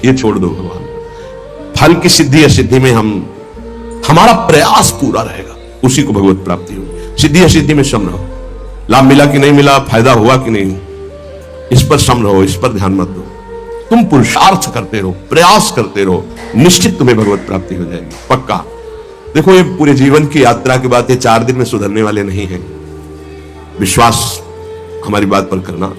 ये छोड़ दो भगवान। फल की सिद्धि असिद्धि में हमारा प्रयास पूरा रहेगा, उसी को भगवत प्राप्ति होगी। सिद्धि असिद्धि में सम रहो, लाभ मिला कि नहीं मिला, फायदा हुआ कि नहीं, इस पर सम रहो, इस पर ध्यान मत दो। तुम पुरुषार्थ करते रहो, प्रयास करते रहो, निश्चित तुम्हें भगवत प्राप्ति हो जाएगी, पक्का। देखो ये पूरे जीवन की यात्रा की बात है, 4 दिन में सुधरने वाले नहीं है। विश्वास हमारी बात पर करना,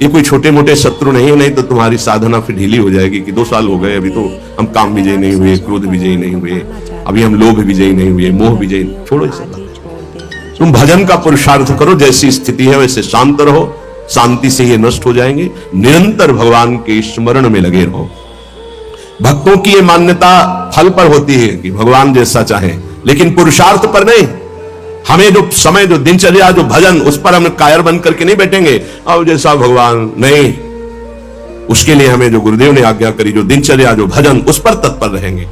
ये कोई छोटे मोटे शत्रु नहीं है, नहीं तो तुम्हारी साधना फिर ढीली हो जाएगी कि 2 साल हो गए, अभी तो हम काम विजयी नहीं हुए, क्रोध विजयी नहीं हुए, अभी हम लोभ विजयी नहीं हुए, मोह विजयी। छोड़ो ये सब बातें, तुम भजन का पुरुषार्थ करो, जैसी स्थिति है वैसे शांत रहो, शांति से ये नष्ट हो जाएंगे। निरंतर भगवान के स्मरण में लगे रहो। भक्तों की ये मान्यता फल पर होती है कि भगवान जैसा चाहे, लेकिन पुरुषार्थ पर नहीं। हमें जो समय, जो दिनचर्या, जो भजन, उस पर हम कायर बन करके नहीं बैठेंगे अब जैसा भगवान, नहीं। उसके लिए हमें जो गुरुदेव ने आज्ञा करी, जो दिनचर्या, जो भजन, उस पर तत्पर रहेंगे।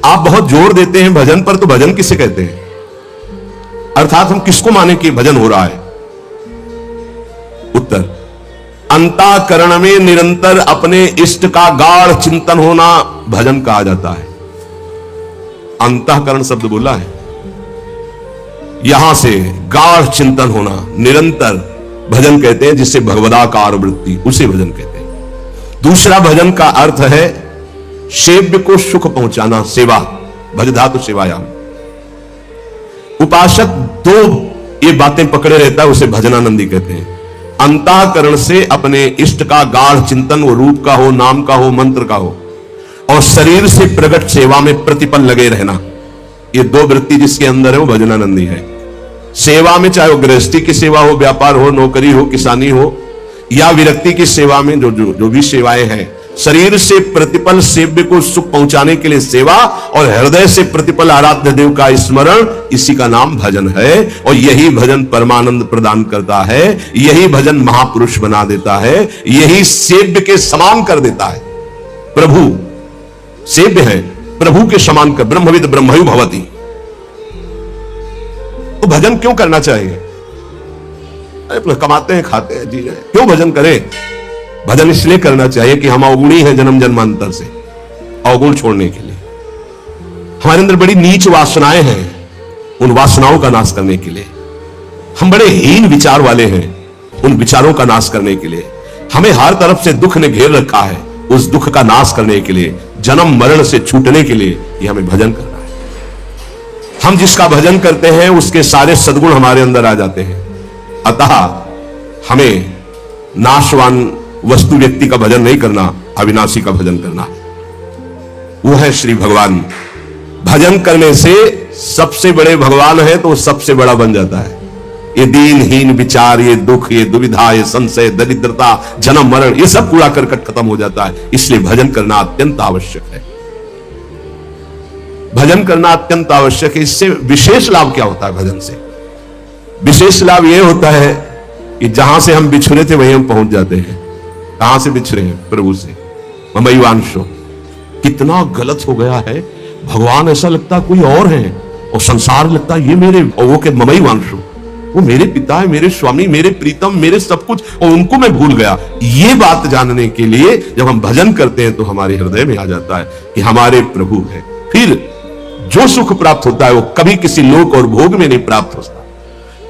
आप बहुत जोर देते हैं भजन पर, तो भजन किसे कहते हैं? अर्थात हम किसको माने कि भजन हो रहा है? उत्तर, अंतःकरण में निरंतर अपने इष्ट का गाढ़ चिंतन होना भजन कहा जाता है। अंतःकरण शब्द बोला है, यहां से गाढ़ चिंतन होना, निरंतर भजन कहते हैं, जिससे भगवदाकार वृत्ति, उसे भजन कहते हैं। दूसरा भजन का अर्थ है सेव्य को सुख पहुंचाना, सेवा, भज धातु सेवायाम। उपासक 2 ये बातें पकड़े रहता है, उसे भजनानंदी कहते हैं। अंतःकरण से अपने इष्ट का गाढ़ चिंतन, वो रूप का हो, नाम का हो, मंत्र का हो, और शरीर से प्रकट सेवा में प्रतिपल लगे रहना, ये 2 वृत्ति जिसके अंदर है वो भजनानंदी है। सेवा में, चाहे वो गृहस्थी की सेवा हो, व्यापार हो, नौकरी हो, किसानी हो, या विरक्ति की सेवा में, जो भी सेवाएं हैं, शरीर से प्रतिपल सेव्य को सुख पहुंचाने के लिए सेवा, और हृदय से प्रतिपल आराध्य देव का स्मरण, इसी का नाम भजन है। और यही भजन परमानंद प्रदान करता है, यही भजन महापुरुष बना देता है, यही सेव्य के समान कर देता है। प्रभु सेव्य है, प्रभु के समान कर, ब्रह्मविद ब्रह्मयु भवति। तो भजन क्यों करना चाहिए? अरे कमाते हैं, खाते हैं, जी रहे, क्यों भजन करें? भजन इसलिए करना चाहिए कि हम अवगुणी हैं जन्म जन्मांतर से, अवगुण छोड़ने के लिए। हमारे अंदर बड़ी नीच वासनाएं हैं, उन वासनाओं का नाश करने के लिए। हम बड़े हीन विचार वाले हैं, उन विचारों का नाश करने के लिए। हमें हर तरफ से दुख ने घेर रखा है, उस दुख का नाश करने के लिए, जन्म मरण से छूटने के लिए ये हमें भजन करना है। हम जिसका भजन करते हैं उसके सारे सद्गुण हमारे अंदर आ जाते हैं। अतः हमें नाशवान वस्तु व्यक्ति का भजन नहीं करना, अविनाशी का भजन करना है, वो है श्री भगवान। भजन करने से सबसे बड़े भगवान है तो सबसे बड़ा बन जाता है। ये दीनहीन विचार, ये दुख, ये दुविधा, ये संशय, दरिद्रता, जन्म मरण, ये सब कूड़ा करकट खत्म हो जाता है। इसलिए भजन करना अत्यंत आवश्यक है। भजन करना अत्यंत आवश्यक है। इससे विशेष लाभ क्या होता है? भजन से विशेष लाभ यह होता है कि जहां से हम बिछुड़े थे वहीं हम पहुंच जाते हैं। कहां से बिछड़े हैं? प्रभु से। ममैवांशो, कितना गलत हो गया है। भगवान ऐसा लगता कोई और है, और संसार लगता ये मेरे, और वो के ममैवांशो, वो मेरे पिता है, मेरे स्वामी, मेरे प्रीतम, मेरे सब कुछ, और उनको मैं भूल गया। ये बात जानने के लिए जब हम भजन करते हैं तो हमारे हृदय में आ जाता है कि हमारे प्रभु है। फिर जो सुख प्राप्त होता है वो कभी किसी लोक और भोग में नहीं प्राप्त होता।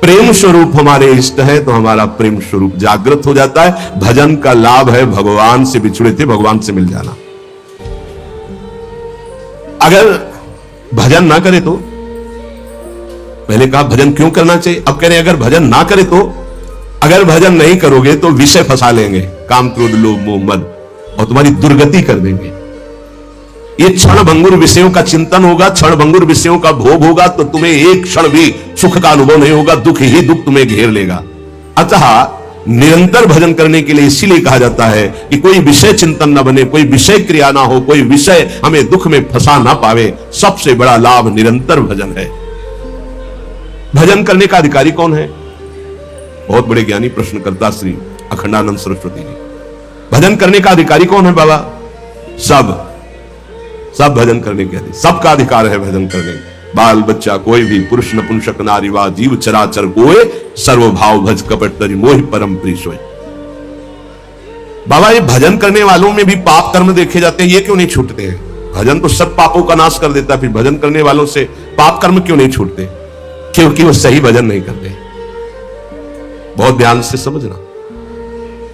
प्रेम स्वरूप हमारे इष्ट है तो हमारा प्रेम स्वरूप जागृत हो जाता है। भजन का लाभ है भगवान से बिछुड़े थे भगवान से मिल जाना। अगर भजन ना करे तो, पहले कहा भजन क्यों करना चाहिए, अब कह रहे अगर भजन ना करे तो, अगर भजन नहीं करोगे तो विषय फंसा लेंगे, काम क्रोध लोभ मोह मद, और तुम्हारी दुर्गति कर देंगे। ये क्षण भंगुर विषयों का चिंतन होगा, क्षण भंगुर विषयों का भोग होगा, तो तुम्हें एक क्षण भी सुख का अनुभव नहीं होगा, दुख ही दुख तुम्हें घेर लेगा। अतः निरंतर भजन करने के लिए इसीलिए कहा जाता है कि कोई विषय चिंतन ना बने, कोई विषय क्रिया ना हो, कोई विषय हमें दुख में फंसा ना पावे। सबसे बड़ा लाभ निरंतर भजन है। भजन करने का अधिकारी कौन है? बहुत बड़े ज्ञानी प्रश्नकर्ता श्री अखंडानंद सरस्वती जी। भजन करने का अधिकारी कौन है बाबा? सब भजन करने के अधिकारी, सबका अधिकार है भजन करने। बाल बच्चा कोई भी, पुरुष नपुंसक नारी वा जीव चराचर कोय, सर्वभाव भज कपट तरि मोहि परम प्रिय सोय। बाबा ये भजन करने वालों में भी पाप कर्म देखे जाते हैं, ये क्यों नहीं छूटते हैं? भजन तो सब पापों का नाश कर देता है, फिर भजन करने वालों से पाप कर्म क्यों नहीं छूटते? क्योंकि वो सही भजन नहीं करते। बहुत ध्यान से समझना,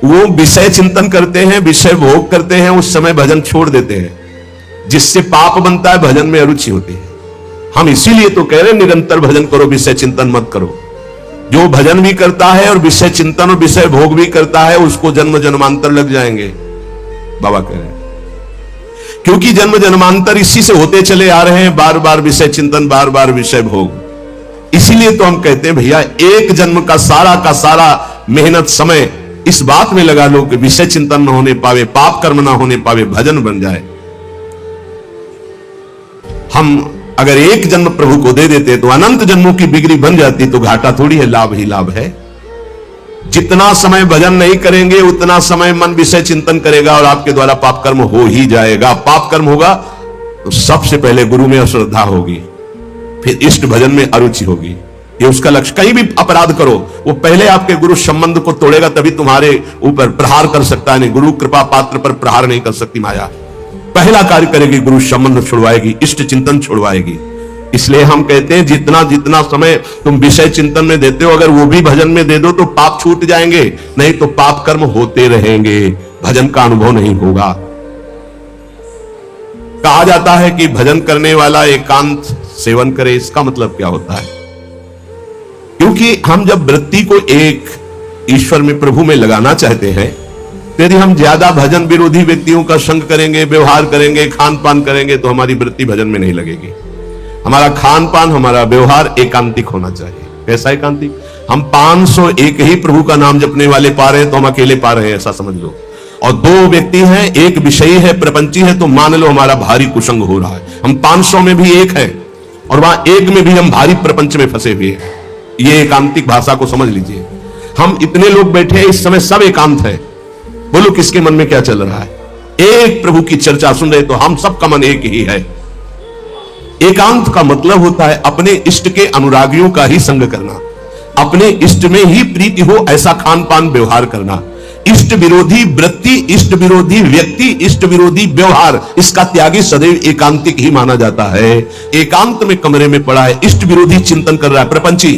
वो विषय चिंतन करते हैं, विषय भोग करते हैं, उस समय भजन छोड़ देते हैं, जिससे पाप बनता है, भजन में अरुचि होती है। हम इसीलिए तो कह रहे हैं निरंतर भजन करो, विषय चिंतन मत करो। जो भजन भी करता है और विषय चिंतन और विषय भोग भी करता है, उसको जन्म जन्मांतर लग जाएंगे, बाबा कह रहे हैं। क्योंकि जन्म जन्मांतर इसी से होते चले आ रहे हैं, बार बार विषय चिंतन, बार बार विषय भोग। इसीलिए तो हम कहते हैं भैया एक जन्म का सारा मेहनत समय इस बात में लगा लो कि विषय चिंतन न होने पावे, पाप कर्म ना होने पावे, भजन बन जाए। हम अगर एक जन्म प्रभु को दे देते तो अनंत जन्मों की बिगड़ी बन जाती, तो घाटा थोड़ी है, लाभ ही लाभ है। जितना समय भजन नहीं करेंगे उतना समय मन विषय चिंतन करेगा और आपके द्वारा पाप कर्म हो ही जाएगा। पाप कर्म होगा तो सबसे पहले गुरु में अश्रद्धा होगी, फिर इष्ट भजन में अरुचि होगी। ये उसका लक्ष्य। कहीं भी अपराध करो, वो पहले आपके गुरु संबंध को तोड़ेगा, तभी तुम्हारे ऊपर प्रहार कर सकता है। नहीं, गुरु कृपा पात्र पर प्रहार नहीं कर सकती माया। पहला कार्य करेगी, गुरु संबंध छुड़वाएगी, इष्ट चिंतन छुड़वाएगी। इसलिए हम कहते हैं जितना जितना समय तुम विषय चिंतन में देते हो, अगर वो भी भजन में दे दो तो पाप छूट जाएंगे, नहीं तो पाप कर्म होते रहेंगे, भजन का अनुभव नहीं होगा। कहा जाता है कि भजन करने वाला एकांत सेवन करे। इसका मतलब क्या होता है? क्योंकि हम जब वृत्ति को एक ईश्वर में, प्रभु में लगाना चाहते हैं, यदि हम ज्यादा भजन विरोधी व्यक्तियों का संग करेंगे, व्यवहार करेंगे, खान पान करेंगे, तो हमारी वृत्ति भजन में नहीं लगेगी। हमारा खान पान, हमारा व्यवहार एकांतिक होना चाहिए। कैसा एकांतिक? हम 501 ही प्रभु का नाम जपने वाले पा रहे हैं तो हम अकेले पा रहे हैं, ऐसा समझ लो। और 2 व्यक्ति हैं, एक विषयी है, प्रपंची है, तो मान लो हमारा भारी कुसंग हो रहा है। हम 500 में भी एक है और वहां एक में भी हम भारी प्रपंच में फंसे हुए हैं। ये एकांतिक भाषा को समझ लीजिए। हम इतने लोग बैठे हैं इस समय, सब एकांत है। बोलो किसके मन में क्या चल रहा है? एक प्रभु की चर्चा सुन रहे तो हम सबका मन एक ही है। एकांत का मतलब होता है अपने इष्ट के अनुरागियों का ही संग करना, अपने इष्ट में ही प्रीति हो ऐसा खान पान व्यवहार करना। इष्ट विरोधी वृत्ति, इष्ट विरोधी व्यक्ति, इष्ट विरोधी व्यवहार, इसका त्यागी सदैव एकांतिक ही माना जाता है। एकांत में कमरे में पड़ा है, इष्ट विरोधी चिंतन कर रहा है, प्रपंची।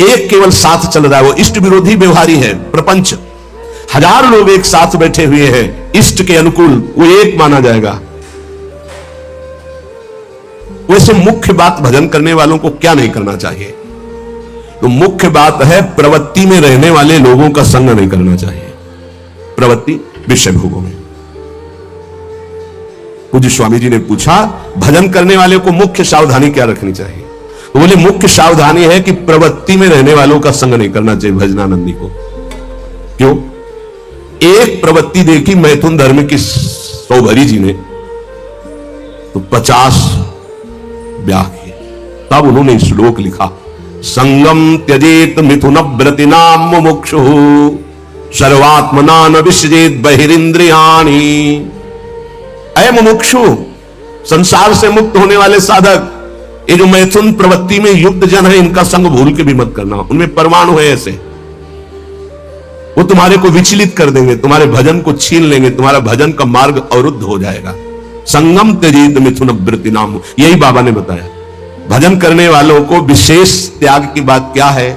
एक केवल साथ चल रहा है, वो इष्ट विरोधी व्यवहारी है, प्रपंच। 1000 लोग एक साथ बैठे हुए हैं इष्ट के अनुकूल, वो एक माना जाएगा। वैसे मुख्य बात भजन करने वालों को क्या नहीं करना चाहिए? तो मुख्य बात है प्रवृत्ति में रहने वाले लोगों का संग नहीं करना चाहिए। प्रवृत्ति विषय भोगों में। पूज्य स्वामी जी ने पूछा भजन करने वाले को मुख्य सावधानी क्या रखनी चाहिए? तो बोले मुख्य सावधानी है कि प्रवृत्ति में रहने वालों का संग नहीं करना चाहिए भजनानंदी को। क्यों? एक प्रवृत्ति देखी मैथुन धर्म की सौभरी जी ने, तो 50 ब्याह किए। तब उन्होंने श्लोक लिखा, संगम त्यजेत मिथुन व्रतिनाम मुमुक्षु सर्वात्मना न विसृजेत बहिरिंद्रियाणि। अय मुमुक्षु, संसार से मुक्त होने वाले साधक, ये जो मैथुन प्रवृत्ति में युक्त जन है, इनका संग भूल के भी मत करना। उनमें परमाणु है ऐसे, वो तुम्हारे को विचलित कर देंगे, तुम्हारे भजन को छीन लेंगे, तुम्हारा भजन का मार्ग अवरुद्ध हो जाएगा। संगम त्यजेत मिथुन व्रति नाम, यही बाबा ने बताया। भजन करने वालों को विशेष त्याग की बात क्या है?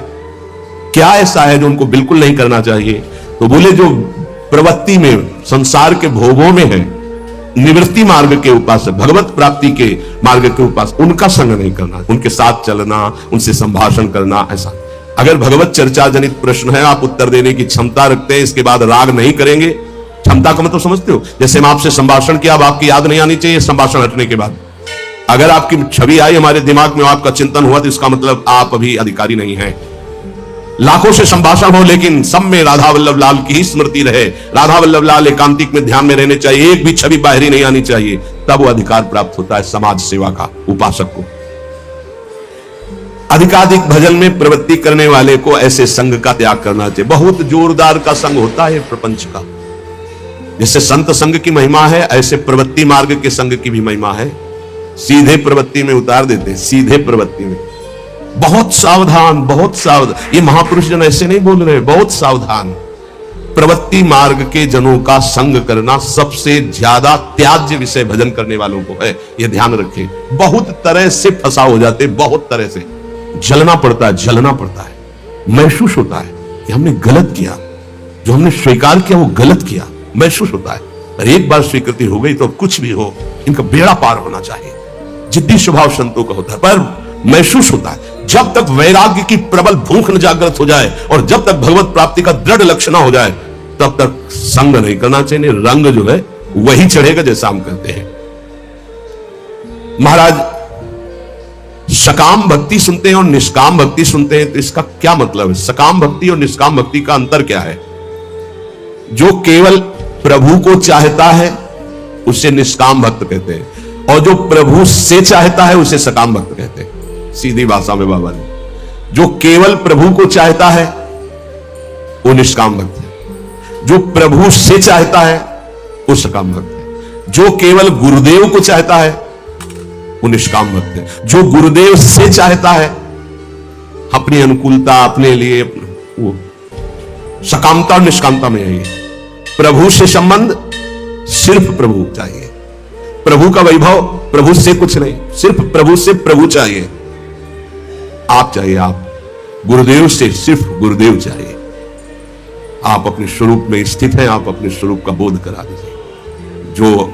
क्या ऐसा है जो उनको बिल्कुल नहीं करना चाहिए? तो बोले जो प्रवृत्ति में, संसार के भोगों में है, निवृत्ति मार्ग के उपास, भगवत प्राप्ति के मार्ग के उपास, उनका संग नहीं करना, उनके साथ चलना, उनसे संभाषण करना। ऐसा अगर भगवत चर्चा जनित प्रश्न है, आप उत्तर देने की क्षमता रखते हैं, इसके बाद राग नहीं करेंगे। क्षमता का मतलब समझते हो? जैसे मैं आपसे संभाषण किया, अब आपकी याद नहीं आनी चाहिए संभाषण हटने के बाद। अगर आपकी छवि आई हमारे दिमाग में, आपका चिंतन हुआ, तो इसका मतलब आप अभी अधिकारी नहीं हैं। लाखों से संभाषण हो, लेकिन सब में राधा वल्लभ लाल की ही स्मृति रहे, राधा वल्लभ लाल एकांतिक में ध्यान में रहने चाहिए, एक भी छवि बाहरी नहीं आनी चाहिए, तब वो अधिकार प्राप्त होता है समाज सेवा का उपासक को। अधिकाधिक भजन में प्रवृत्ति करने वाले को ऐसे संग का त्याग करना चाहिए। बहुत जोरदार का संग होता है प्रपंच का। जैसे संत संग की महिमा है, ऐसे प्रवृत्ति मार्ग के संग की भी महिमा है। सीधे प्रवृत्ति में उतार देते, सीधे प्रवृत्ति में। बहुत सावधान, बहुत सावधान। ये महापुरुष जन ऐसे नहीं बोल रहे, बहुत सावधान। प्रवृत्ति मार्ग के जनों का संग करना सबसे ज्यादा त्याज्य विषय भजन करने वालों को है। यह ध्यान रखें। बहुत तरह से फंसा हो जाते, बहुत तरह से जलना पड़ता है, जलना पड़ता है, महसूस होता है कि हमने गलत किया, जो हमने स्वीकार किया वो गलत किया, महसूस होता है। और एक बार स्वीकृति हो गई तो कुछ भी हो, इनका बेड़ा पार होना चाहिए। जिद्दी स्वभाव संतों का होता है, पर महसूस होता है। जब तक वैराग्य की प्रबल भूख न जागृत हो जाए और जब तक भगवत प्राप्ति का दृढ़ लक्ष्य ना हो जाए, तब तक संग नहीं करना चाहिए। रंग जो है वही चढ़ेगा जैसा हम कहते हैं। महाराज, सकाम भक्ति सुनते हैं और निष्काम भक्ति सुनते हैं, तो इसका क्या मतलब है? सकाम भक्ति और निष्काम भक्ति का अंतर क्या है? जो केवल प्रभु को चाहता है उसे निष्काम भक्त कहते हैं, और जो प्रभु से चाहता है उसे सकाम भक्त कहते हैं। सीधी भाषा में बाबा ने, जो केवल प्रभु को चाहता है वो निष्काम भक्त है, जो प्रभु से चाहता है वो सकाम भक्त है, जो केवल गुरुदेव को चाहता है वो निष्काम भक्त है, जो गुरुदेव से चाहता है अपनी अनुकूलता अपने लिए, वो सकामता और निष्कामता में है। प्रभु से संबंध सिर्फ प्रभु चाहिए, प्रभु का वैभव, प्रभु से कुछ नहीं, सिर्फ प्रभु से प्रभु चाहिए। आप चाहिए, आप गुरुदेव से सिर्फ गुरुदेव चाहिए। आप अपने स्वरूप में स्थित हैं, आप अपने स्वरूप का बोध करा दीजिए। जो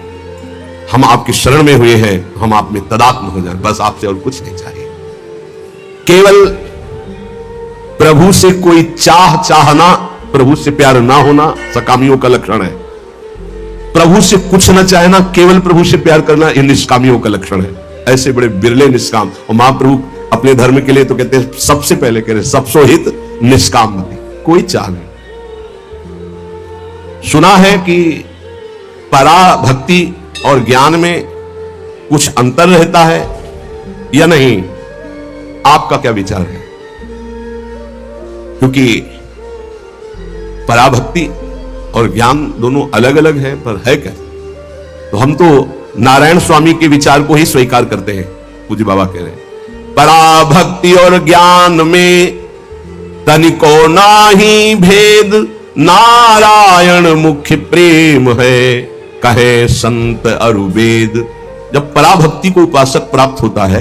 हम आपकी शरण में हुए हैं, हम आप में तदात्म हो जाए, बस आपसे और कुछ नहीं चाहिए। केवल प्रभु से कोई चाहना, प्रभु से प्यार ना होना सकामियों का लक्षण है। प्रभु से कुछ न चाहना, केवल प्रभु से प्यार करना, ये निष्कामियों का लक्षण है। ऐसे बड़े बिरले निष्काम, और महाप्रभु अपने धर्म के लिए तो कहते हैं, सबसे पहले कह रहे सबसो हित निष्काम मति, कोई चाह नहीं। सुना है कि पराभक्ति और ज्ञान में कुछ अंतर रहता है या नहीं? आपका क्या विचार है? क्योंकि पराभक्ति और ज्ञान दोनों अलग अलग हैं, पर है क्या? तो हम तो नारायण स्वामी के विचार को ही स्वीकार करते हैं। पूज्य बाबा कह रहे हैं, पराभक्ति और ज्ञान में तनिको नाही भेद, नारायण मुख्य प्रेम है, कहे संत अरुवेद। जब पराभक्ति को उपासक प्राप्त होता है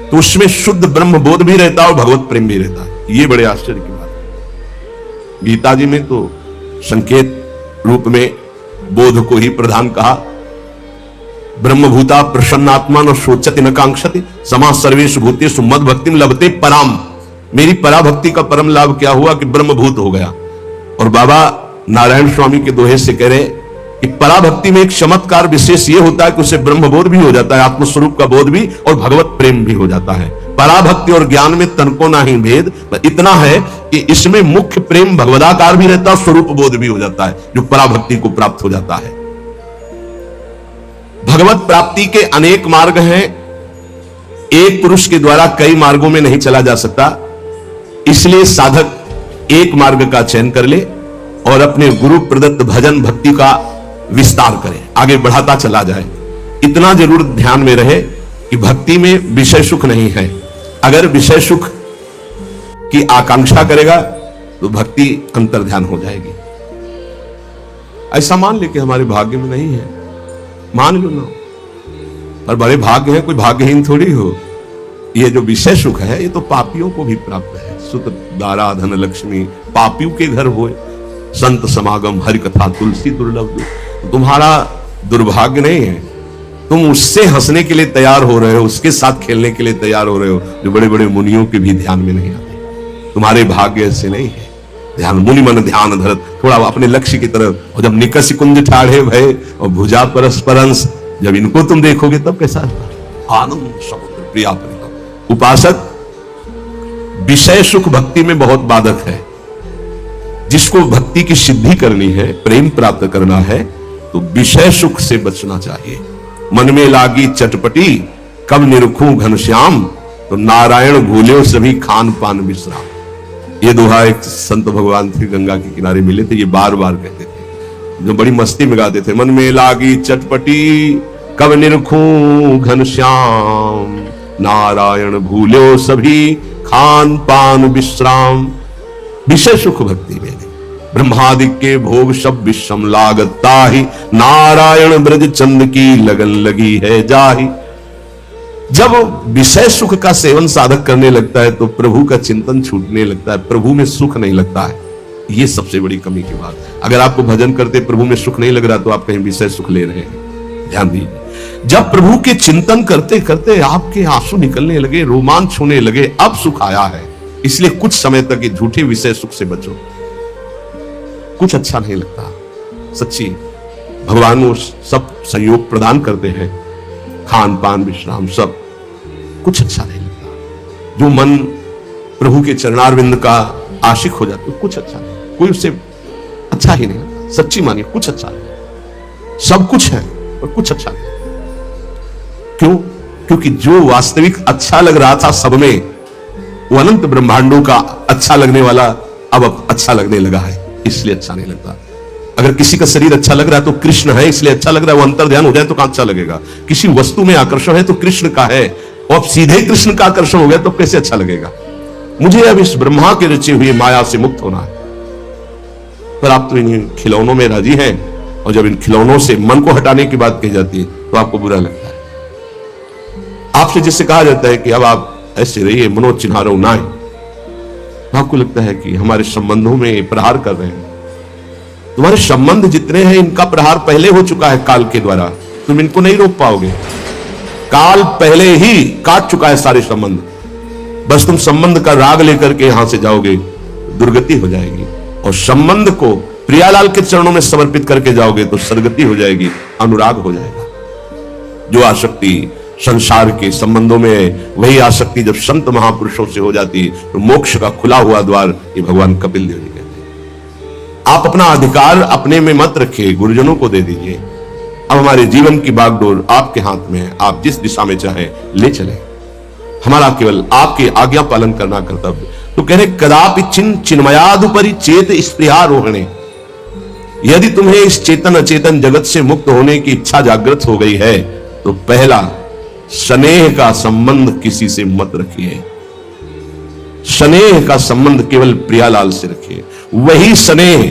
तो उसमें शुद्ध ब्रह्म बोध भी रहता है और भगवत प्रेम भी रहता है। ये बड़े आश्चर्य की बात है। गीता जी में तो संकेत रूप में बोध को ही प्रधान कहा। ब्रह्मभूता प्रसन्नात्मा न शोचति न कांक्षति, समा सर्वेषु भूतेषु मद भक्तिम लभते पराम। मेरी पराभक्ति का परम लाभ क्या हुआ कि ब्रह्मभूत हो गया। और बाबा नारायण स्वामी के दोहे से कह रहे कि पराभक्ति में एक चमत्कार विशेष ये होता है कि उसे ब्रह्मबोध भी हो जाता है, आत्मस्वरूप का बोध भी, और भगवत प्रेम भी हो जाता है। पराभक्ति और ज्ञान में तनको ना ही भेद, इतना है कि इसमें मुख्य प्रेम भगवदाकार भी रहता है, स्वरूप बोध भी हो जाता है, जो पराभक्ति को प्राप्त हो जाता है। भगवत प्राप्ति के अनेक मार्ग हैं। एक पुरुष के द्वारा कई मार्गों में नहीं चला जा सकता, इसलिए साधक एक मार्ग का चयन कर ले और अपने गुरु प्रदत्त भजन भक्ति का विस्तार करे, आगे बढ़ाता चला जाए। इतना जरूर ध्यान में रहे कि भक्ति में विषय सुख नहीं है। अगर विषय सुख की आकांक्षा करेगा तो भक्ति अंतर ध्यान हो जाएगी। ऐसा मान ले कि हमारे भाग्य में नहीं है, मान लो ना, और बड़े भाग्य हैं, कोई भाग्यहीन थोड़ी हो। ये जो विषय सुख है ये तो पापियों को भी प्राप्त है। सुत दारा धन लक्ष्मी पापियों के घर होए, संत समागम हरि कथा तुलसी दुर्लभ। तुम्हारा दुर्भाग्य नहीं है, तुम उससे हंसने के लिए तैयार हो रहे हो, उसके साथ खेलने के लिए तैयार हो रहे हो, जो बड़े बड़े मुनियों के भी ध्यान में नहीं आते। तुम्हारे भाग्य ऐसे नहीं है। ध्यान मुनि मन ध्यान धरत, थोड़ा अपने लक्ष्य की तरफ। और जब निकष कुंज ठाढ़े भय और भुजा परस्परंस, जब इनको तुम देखोगे तब कैसा आनंद समुद्र प्रिया प्रिया। उपासक विषय सुख भक्ति में बहुत बाधक है। जिसको भक्ति की सिद्धि करनी है, प्रेम प्राप्त करना है, तो विषय सुख से बचना चाहिए। मन में लागी चटपटी कब निरखूं घनश्याम, तो नारायण भूल्यो सभी खान पान विश्राम। ये दोहा एक संत भगवान श्री गंगा के किनारे मिले थे, ये बार बार कहते थे, जो बड़ी मस्ती में गाते थे। मन में लागी चटपटी कब निरखूं घनश्याम, नारायण भूल्यो सभी खान पान विश्राम। विषय सुख भक्ति में नहीं, ब्रह्मादि के भोग सब विषम लागता ही, नारायण ब्रज चंद की लगन लगी है जाही। जब विषय सुख का सेवन साधक करने लगता है तो प्रभु का चिंतन छूटने लगता है, प्रभु में सुख नहीं लगता है। ये सबसे बड़ी कमी की बात। अगर आपको भजन करते प्रभु में सुख नहीं लग रहा तो आप कहीं विषय सुख ले रहे हैं, ध्यान दीजिए। जब प्रभु के चिंतन करते करते आपके आंसू निकलने लगे, रोमांच होने लगे, अब सुख आया है। इसलिए कुछ समय तक ये झूठे विषय सुख से बचो, कुछ अच्छा नहीं लगता। सच्ची भगवान वो सब संयोग प्रदान करते हैं, खान पान विश्राम सब, कुछ अच्छा नहीं लगता। जो मन प्रभु के चरणारविंद का आशिक हो जाता है कुछ अच्छा नहीं, कोई उससे अच्छा ही नहीं लगता। सच्ची मानिए कुछ अच्छा नहीं, सब कुछ है और कुछ अच्छा नहीं। क्यों? क्योंकि जो वास्तविक अच्छा लग रहा था सब में, वो अनंत ब्रह्मांडों का अच्छा लगने वाला अब अच्छा लगने लगा है, इसलिए अच्छा नहीं लगता। अगर किसी का शरीर अच्छा लग रहा है तो कृष्ण है इसलिए अच्छा लग रहा है, वो अंतर ध्यान हो जाए तो कहां अच्छा लगेगा। किसी वस्तु में आकर्षण है तो कृष्ण का है, और सीधे कृष्ण का आकर्षण हो गया तो कैसे अच्छा लगेगा। मुझे अब इस ब्रह्मा के रचे हुए माया से मुक्त होना है, पर आप तो इन खिलौनों में राजी हैं, और जब इन खिलौनों से मन को हटाने की बात कही जाती है तो आपको बुरा लगता है। आपसे जिससे कहा जाता है कि अब आप ऐसे रहिए, मनोज चिन्हारो ना, आपको लगता है कि हमारे संबंधों में प्रहार कर रहे हैं। तुम्हारे संबंध जितने हैं इनका प्रहार पहले हो चुका है काल के द्वारा, तुम इनको नहीं रोक पाओगे। काल पहले ही काट चुका है सारे संबंध, बस तुम संबंध का राग लेकर के यहां से जाओगे, दुर्गति हो जाएगी। और संबंध को प्रियालाल के चरणों में समर्पित करके जाओगे तो सदगति हो जाएगी, अनुराग हो जाएगा। जो आसक्ति संसार के संबंधों में है, वही आसक्ति जब संत महापुरुषों से हो जाती तो मोक्ष का खुला हुआ द्वार ये भगवान कपिल देव जी कहते हैं। आप अपना अधिकार अपने में मत रखिए, गुरुजनों को दे दीजिए। अब हमारे जीवन की बागडोर आपके हाथ में है, आप जिस दिशा में चाहे ले चले, हमारा केवल आपकी आज्ञा पालन करना कर्तव्य। तो कह रहे कदापि चिन चिन्मयादुपरि चेत स्पृहारोहणे, यदि तुम्हें इस चेतन अचेतन जगत से मुक्त होने की इच्छा जागृत हो गई है तो पहला स्नेह का संबंध किसी से मत रखिए। स्नेह का संबंध केवल प्रियालाल से रखिए। वही स्नेह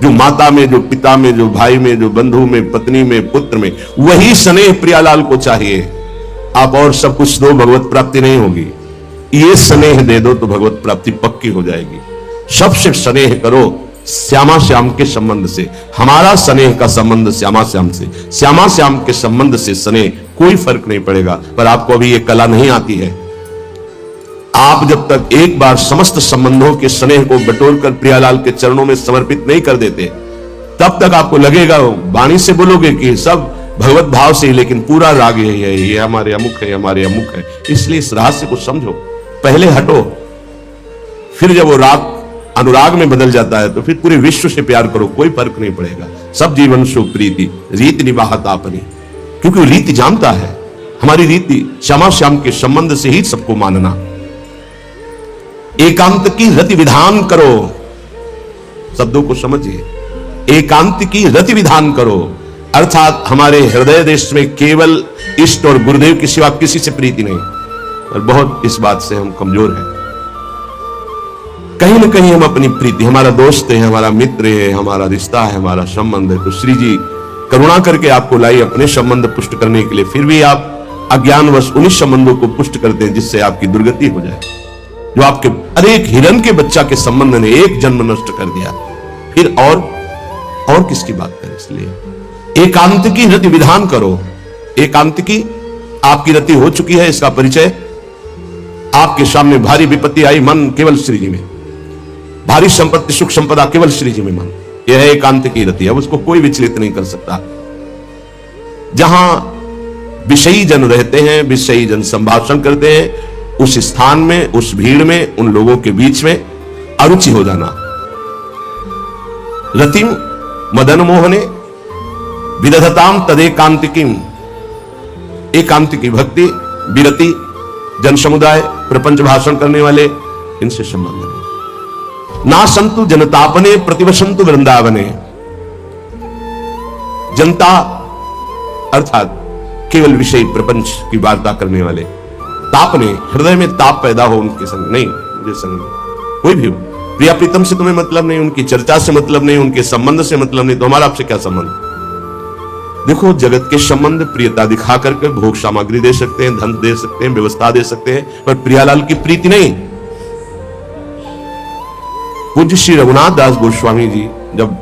जो माता में, जो पिता में, जो भाई में, जो बंधु में, पत्नी में, पुत्र में, वही स्नेह प्रियालाल को चाहिए। आप और सब कुछ दो, भगवत प्राप्ति नहीं होगी। ये स्नेह दे दो तो भगवत प्राप्ति पक्की हो जाएगी। सबसे स्नेह करो श्यामा श्याम के संबंध से। हमारा स्नेह का संबंध श्यामा श्याम से, श्यामा श्याम के संबंध से स्नेह, कोई फर्क नहीं पड़ेगा। पर आपको अभी ये कला नहीं आती है। आप जब तक एक बार समस्त संबंधों के स्नेह को बटोरकर प्रियालाल के चरणों में समर्पित नहीं कर देते, तब तक आपको लगेगा, वाणी से बोलोगे कि सब भगवत भाव से, लेकिन पूरा राग यही है, ये हमारे अमुक है, हमारे अमुक है। इसलिए इस रहस्य को समझो, पहले हटो, फिर जब वो राग अनुराग में बदल जाता है तो फिर पूरे विश्व से प्यार करो, कोई फर्क नहीं पड़ेगा। सब जीवन सुख प्रीति रीति निवाहत आपनी, क्योंकि वो रीति जानता है। हमारी रीति श्यामा श्याम के संबंध से ही सबको मानना। एकांत की रति विधान करो, शब्दों को समझिए, एकांत की रति विधान करो, अर्थात हमारे हृदय देश में केवल इष्ट और गुरुदेव के सिवा किसी से प्रीति नहीं। और बहुत इस बात से हम कमजोर हैं। कहीं ना कहीं हम अपनी प्रीति, हमारा दोस्त है, हमारा मित्र है, हमारा रिश्ता है, हमारा संबंध है, तो श्री जी करुणा करके आपको लाई अपने संबंध पुष्ट करने के लिए, फिर भी आप अज्ञानवश उन्हीं संबंधों को पुष्ट करते हैं जिससे आपकी दुर्गति हो जाए। जो आपके अनेक हिरण के बच्चा के संबंध ने एक जन्म नष्ट कर दिया, फिर और किसकी बात करें। इसलिए एकांत की रति विधान करो। एकांत की आपकी रति हो चुकी है, इसका परिचय आपके सामने भारी विपत्ति आई, मन केवल श्री जी में, भारी संपत्ति सुख संपदा केवल श्री जी में मन, यह है एकांत की रति। अब उसको कोई विचलित नहीं कर सकता। जहां विषयी जन रहते हैं, विषयी जन संभाषण करते हैं, उस स्थान में, उस भीड़ में, उन लोगों के बीच में अरुचि हो जाना। रतिम मदन मोहने विदधताम तदेकांतिकीम, एकांतिकी भक्ति, विरति, जन समुदाय, प्रपंच भाषण करने वाले, इनसे संबंध नहीं। ना संतु जनतापने प्रतिवसंतु वृंदावने, जनता अर्थात केवल विषय प्रपंच की वार्ता करने वाले, तापने, हृदय में ताप पैदा हो उनके संग नहीं, मुझे संग कोई भी हो, प्रिया प्रीतम से तुम्हें मतलब नहीं, उनकी चर्चा से मतलब नहीं, उनके संबंध से मतलब नहीं, तो हमारा आपसे क्या संबंध? देखो, जगत के संबंध प्रियता दिखा करके भोग सामग्री दे सकते हैं, धन दे सकते हैं, व्यवस्था दे सकते हैं, पर प्रियालाल की प्रीति नहीं। पूज्य श्री रघुनाथ दास गोस्वामी जी जब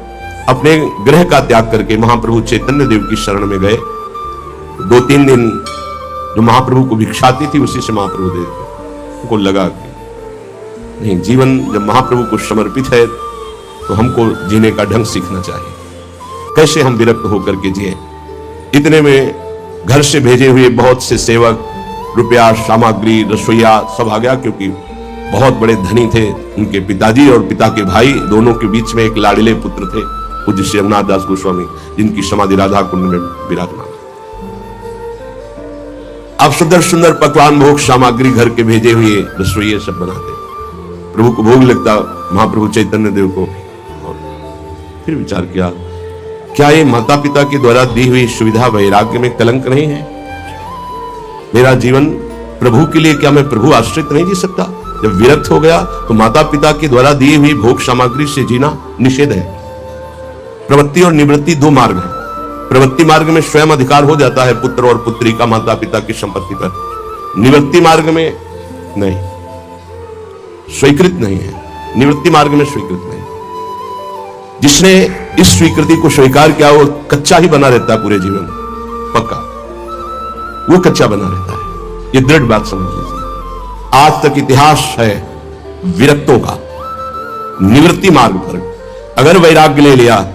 अपने गृह का त्याग करके महाप्रभु चैतन्य देव की शरण में गए, 2-3 दिन जो महाप्रभु को भिक्षा आती थी उसी से महाप्रभु दे देते। उनको लगा कि नहीं, जीवन जब महाप्रभु को समर्पित है तो हमको जीने का ढंग सीखना चाहिए, कैसे हम विरक्त होकर के जिए। इतने में घर से भेजे हुए बहुत से सेवक, रुपया, सामग्री, रसोईया सब आ गया, क्योंकि बहुत बड़े धनी थे उनके पिताजी और पिता के भाई दोनों के बीच में एक लाडले पुत्र थे पूज्य श्री रघुनाथ दास गोस्वामी, जिनकी समाधि राधा कुंड में विराजमान। अब सुंदर सुंदर पकवान, भोग सामग्री घर के भेजे हुए रसोइये सब बनाते, प्रभु को भोग लगता महाप्रभु चैतन्य देव को। और फिर विचार किया, क्या ये माता पिता के द्वारा दी हुई सुविधा वैराग्य में कलंक नहीं है? मेरा जीवन प्रभु के लिए, क्या मैं प्रभु आश्रित नहीं जी सकता? जब विरक्त हो गया तो माता पिता के द्वारा दी हुई भोग सामग्री से जीना निषेध है। प्रवृत्ति और निवृत्ति 2 मार्ग है। प्रवृत्ति मार्ग में स्वयं अधिकार हो जाता है पुत्र और पुत्री का माता पिता की संपत्ति पर, निवृत्ति मार्ग में नहीं, स्वीकृत नहीं है। निवृत्ति मार्ग में स्वीकृत नहीं। जिसने इस स्वीकृति को स्वीकार किया वो कच्चा ही बना रहता है पूरे जीवन, पक्का वो कच्चा बना रहता है। ये दृढ़ बात समझ लीजिए। आज तक इतिहास है विरक्तों का। निवृत्ति मार्ग पर अगर वैराग्य ले लिया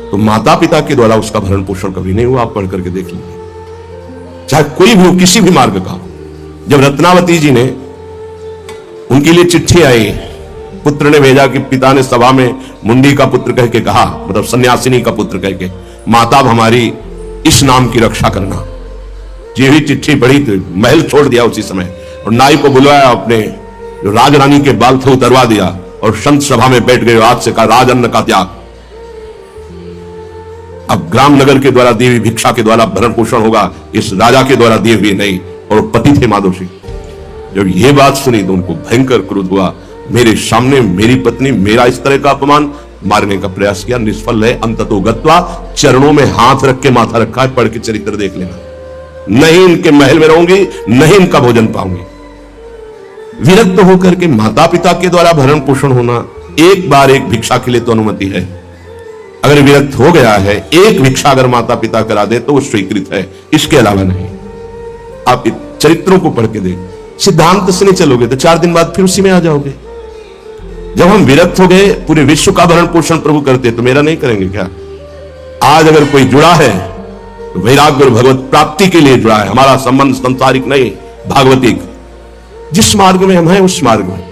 तो माता पिता के द्वारा उसका भरण पोषण कभी नहीं हुआ। आप पढ़ करके देख लीजिए, चाहे कोई भी हो, किसी भी मार्ग का। जब रत्नावती जी ने, उनके लिए चिट्ठी आई, पुत्र ने भेजा कि पिता ने सभा में मुंडी का पुत्र कह के कहा, मतलब सन्यासिनी का पुत्र कह के, माता हमारी इस नाम की रक्षा करना। ये भी चिट्ठी पढ़ी तो महल छोड़ दिया उसी समय, और नाई को बुलवाया, अपने जो राजरानी के बाल थे उतरवा दिया, और संत सभा में बैठ गए। आज से कहा राज अन्न का त्याग। अब ग्राम नगर के द्वारा दी हुई भिक्षा के द्वारा भरण पोषण होगा, इस राजा के द्वारा दिए हुए नहीं। और पति थे माधव सिंह। जब ये बात सुनी तो उनको भयंकर क्रोध हुआ। मेरे सामने मेरी पत्नी, मेरा इस तरह का अपमान, मारने का प्रयास किया, निष्फल है। अंततो गत्वा, चरणों में हाथ रख के माथा रखा है, पढ़ के चरित्र देख लेना। नहीं इनके महल में रहूंगी, नहीं इनका भोजन पाऊंगी। विरक्त होकर के माता पिता के द्वारा भरण पोषण होना, एक बार एक भिक्षा के लिए तो अनुमति है। अगर विरक्त हो गया है, एक भिक्षा अगर माता पिता करा दे तो वो स्वीकृत है, इसके अलावा नहीं। आप चरित्रों को पढ़ के देख, सिद्धांत से नहीं चलोगे तो 4 दिन बाद फिर उसी में आ जाओगे। जब हम विरक्त हो गए, पूरे विश्व का भरण पोषण प्रभु करते, तो मेरा नहीं करेंगे क्या? आज अगर कोई जुड़ा है तो वैराग्य और भगवत प्राप्ति के लिए जुड़ा है। हमारा संबंध संसारिक नहीं, भागवतिक। जिस मार्ग में हम हैं उस मार्ग में।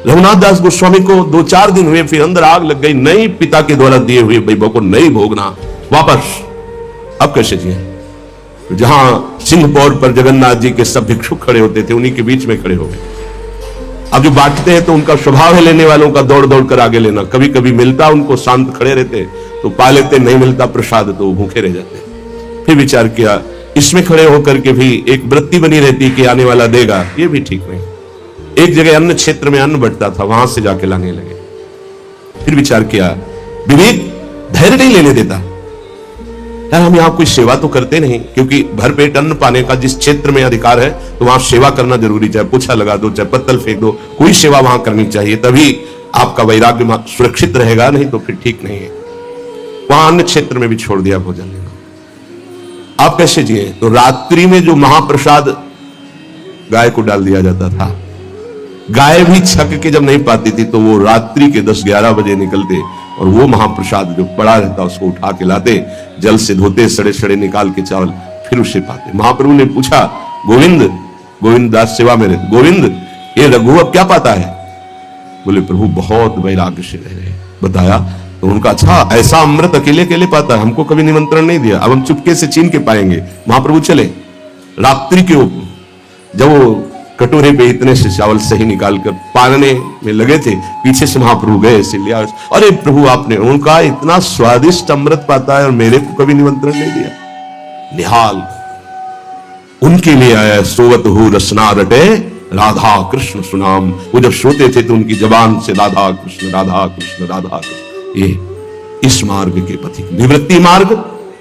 रघुनाथ दास गोस्वामी को 2-4 दिन हुए, फिर अंदर आग लग गई। नहीं, पिता के द्वारा दिए हुए वैभव को नहीं भोगना, वापस। अब कैसे जिए? जहां सिंहपौर पर जगन्नाथ जी के सब भिक्षुक खड़े होते थे, उन्हीं के बीच में खड़े हो गए। अब जो बांटते हैं तो उनका स्वभाव है लेने वालों का दौड़ दौड़ कर आगे लेना। कभी कभी मिलता उनको, शांत खड़े रहते तो पा लेते, नहीं मिलता प्रसाद तो भूखे रह जाते। फिर विचार किया, इसमें खड़े होकर के भी एक वृत्ति बनी रहती कि आने वाला देगा, ये भी ठीक नहीं। एक जगह अन्न क्षेत्र में अन्न बढ़ता था, वहां से जाके लाने लगे। फिर विचार किया, विवेक धैर्य नहीं लेने देता। यार हम यहां कोई सेवा तो करते नहीं, क्योंकि भरपेट अन्न पाने का जिस क्षेत्र में अधिकार है तो वहां सेवा करना जरूरी। चाहे पोछा लगा दो, चाहे पत्तल फेंक दो, कोई सेवा वहां करनी चाहिए, तभी आपका वैराग्य सुरक्षित रहेगा, नहीं तो फिर ठीक नहीं है। वहां अन्य क्षेत्र में भी छोड़ दिया भोजन लेना। आप कैसे जिए? तो रात्रि में जो महाप्रसाद गाय को डाल दिया जाता था, गाय भी छक के जब नहीं पाती थी तो वो रात्रि के 10-11 बजे निकलते और वो महाप्रसाद जो पड़ा रहता उसको उठा के लाते, जल से धोते, सड़े सड़े निकाल के चावल, फिर उसे पाते। महाप्रभु ने पूछा, गोविंद, गोविंद दास सेवा में रहते, गोविंद ये रघु अब क्या पाता है? बोले प्रभु बहुत वैराग्य से रह रहे। बताया तो उनका, अच्छा ऐसा अमृत अकेले अकेले पाता है, हमको कभी निमंत्रण नहीं दिया, अब हम चुपके से छीन के पाएंगे। महाप्रभु चले रात्रि के जब वो कटोरे पे इतने से चावल सही निकाल कर पाने में लगे थे, पीछे से महाप्रभु गए, ऐसे लिया। अरे प्रभु आपने, उनका इतना स्वादिष्ट अमृत पाता है और मेरे को कभी निमंत्रण नहीं दिया। निहाल उनके लिए आया, सोवत हूं रसना रटे राधा कृष्ण सुनाम। वो जब सोते थे तो उनकी जबान से राधा कृष्ण राधा कृष्ण राधा कृष्ण। ये इस मार्ग के पथिक। निवृत्ति मार्ग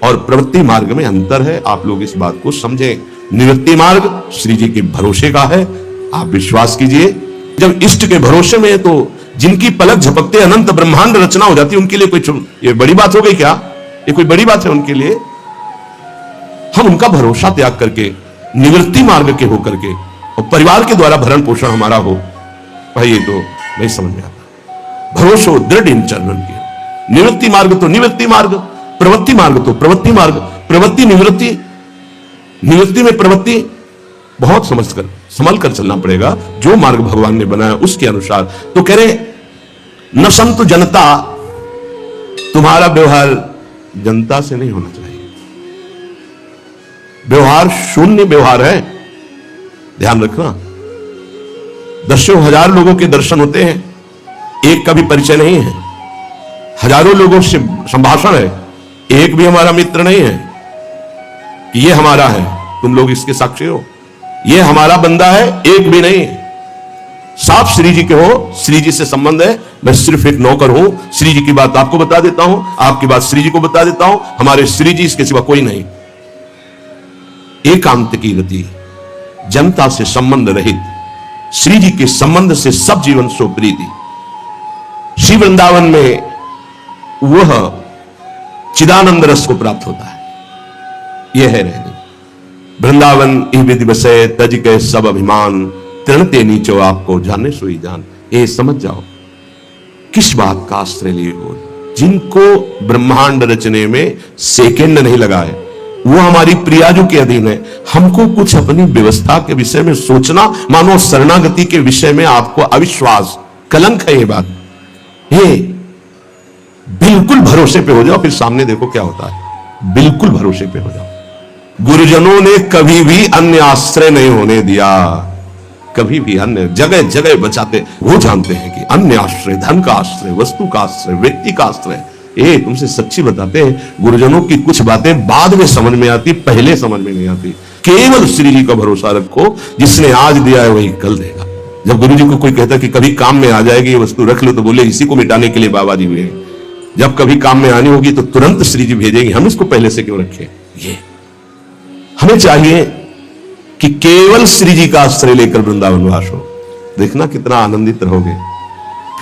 और प्रवृत्ति मार्ग में अंतर है, आप लोग इस बात को समझें। निवृत्ति मार्ग श्री जी के भरोसे का है, आप विश्वास कीजिए। जब इष्ट के भरोसे में है तो जिनकी पलक झपकते अनंत ब्रह्मांड रचना हो जाती है, उनके लिए कोई ये बड़ी बात हो गई क्या? ये कोई बड़ी बात है उनके लिए? हम उनका भरोसा त्याग करके निवृत्ति मार्ग के होकर के और परिवार के द्वारा भरण पोषण हमारा हो, भाई ये तो नहीं समझ में आता। भरोसो दृढ़ इन चरणन के। निवृत्ति मार्ग तो निवृत्ति मार्ग, प्रवृत्ति मार्ग तो प्रवृत्ति मार्ग। प्रवृत्ति निवृत्ति, निवृत्ति में प्रवृत्ति बहुत समझकर संभल कर चलना पड़ेगा। जो मार्ग भगवान ने बनाया उसके अनुसार। तो कह रहे न संतु जनता, तुम्हारा व्यवहार जनता से नहीं होना चाहिए। व्यवहार शून्य व्यवहार है, ध्यान रखना। दसों हजार लोगों के दर्शन होते हैं, एक का भी परिचय नहीं है। हजारों लोगों से संभाषण है, एक भी हमारा मित्र नहीं है कि ये हमारा है, तुम लोग इसके साक्षी हो। ये हमारा बंदा है, एक भी नहीं। साफ श्री जी के हो, श्री जी से संबंध है। मैं सिर्फ एक नौकर हूं, श्री जी की बात आपको बता देता हूं, आपकी बात श्री जी को बता देता हूं। हमारे श्री जी इसके सिवा कोई नहीं। एकांत की गति, जनता से संबंध रहित, श्री जी के संबंध से सब जीवन सो प्रीति। श्री वृंदावन में वह चिदानंद रस को प्राप्त होता है। यह है रहनी। वृंदावन ई विधि बसे तज के सब अभिमान, तृणते नीचो आपको जाने सोई जान। ये समझ जाओ किस बात का आश्रय लिए हो। जिनको ब्रह्मांड रचने में सेकेंड नहीं लगाए, वो हमारी प्रियाजू के अधीन है। हमको कुछ अपनी व्यवस्था के विषय में सोचना, मानो शरणागति के विषय में आपको अविश्वास, कलंक है ये बात। ये बिल्कुल भरोसे पे हो जाओ, फिर सामने देखो क्या होता है। बिल्कुल भरोसे पे हो जाओ। गुरुजनों ने कभी भी अन्य आश्रय नहीं होने दिया, कभी भी अन्य। जगह जगह बचाते, वो जानते हैं कि अन्य आश्रय, धन का आश्रय, वस्तु का आश्रय, व्यक्ति का आश्रय। ये तुमसे सच्ची बताते हैं, गुरुजनों की कुछ बातें बाद में समझ में आती, पहले समझ में नहीं आती। केवल श्री जी का भरोसा रखो, जिसने आज दिया है वही कल देगा। जब गुरु जी को कोई कहता कि कभी काम में आ जाएगी ये वस्तु, रख लो, तो बोले इसी को मिटाने के लिए बाबा जी हुए। जब कभी काम में आनी होगी तो तुरंत श्री जी भेजेंगे, हम इसको पहले से क्यों रखें? ये हमें चाहिए कि केवल श्री जी का आश्रय लेकर वृंदावन वास हो। देखना कितना आनंदित रहोगे।